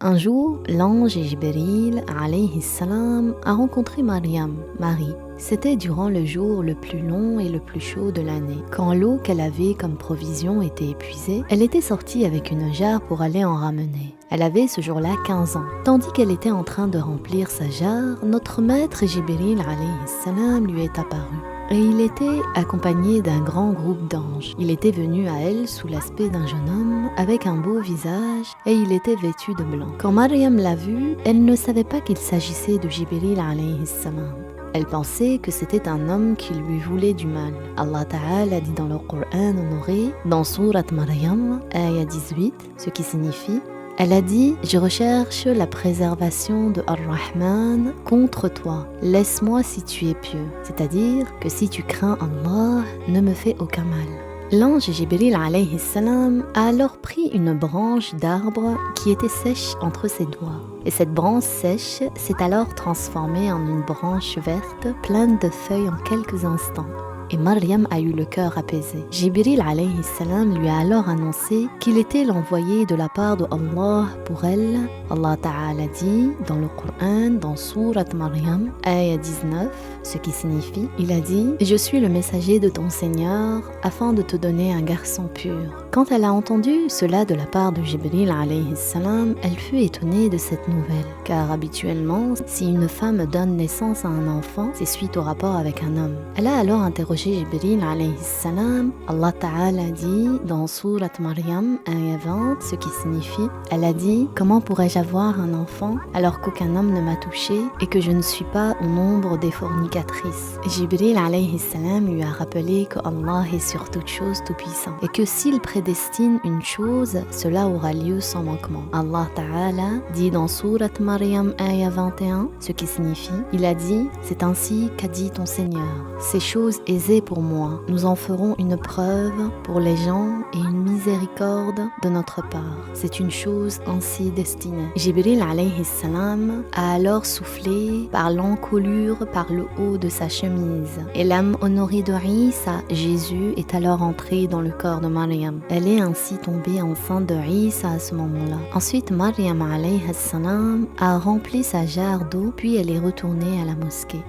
Un jour, l'ange Jibril alayhi salam a rencontré Maryam, Marie. C'était durant le jour le plus long et le plus chaud de l'année. Quand l'eau qu'elle avait comme provision était épuisée, elle était sortie avec une jarre pour aller en ramener. Elle avait ce jour-là 15 ans. Tandis qu'elle était en train de remplir sa jarre, notre maître Jibril alayhi salam lui est apparu. Et il était accompagné d'un grand groupe d'anges. Il était venu à elle sous l'aspect d'un jeune homme, avec un beau visage, et il était vêtu de blanc. Quand Maryam l'a vu, elle ne savait pas qu'il s'agissait de Jibril alayhi salam. Elle pensait que c'était un homme qui lui voulait du mal. Allah Ta'ala dit dans le Coran honoré, dans Surat Maryam, ayah 18, ce qui signifie: elle a dit « Je recherche la préservation de Ar-Rahman contre toi. Laisse-moi si tu es pieux. » C'est-à-dire que si tu crains Allah, ne me fais aucun mal. L'ange Jibril alayhi salam a alors pris une branche d'arbre qui était sèche entre ses doigts. Et cette branche sèche s'est alors transformée en une branche verte pleine de feuilles en quelques instants. Et Maryam a eu le cœur apaisé. Jibril alayhi salam lui a alors annoncé qu'il était l'envoyé de la part de Allah pour elle. Allah Ta'ala dit dans le Coran, dans Surat Maryam, ayah 19, ce qui signifie, il a dit « Je suis le messager de ton Seigneur afin de te donner un garçon pur ». Quand elle a entendu cela de la part de Jibril alayhi salam, elle fut étonnée de cette nouvelle. Car habituellement, si une femme donne naissance à un enfant, c'est suite au rapport avec un homme. Elle a alors interrogé Jibril alayhi salam. Allah Ta'ala dit dans Surat Maryam, ayah 20, ce qui signifie, elle a dit « Comment pourrais-je avoir un enfant alors qu'aucun homme ne m'a touché et que je ne suis pas au nombre des fornicatrices ?» Jibril alayhi salam lui a rappelé que Allah est sur toute chose tout puissant et que s'il prédestine une chose, cela aura lieu sans manquement. Allah Ta'ala dit dans Surat Maryam ayah 21, ce qui signifie, il a dit « C'est ainsi qu'a dit ton Seigneur. Ces choses aisées pour moi, nous en ferons une preuve pour les gens et une miséricorde de notre part. C'est une chose ainsi destinée. » Jibril alayhi salam a alors soufflé par l'encolure par le haut de sa chemise. Et l'âme honorée de Isa, Jésus, est alors entrée dans le corps de Maryam. Elle est ainsi tombée enceinte de Isa à ce moment-là. Ensuite, Maryam alayhi salam a rempli sa jarre d'eau, puis elle est retournée à la mosquée.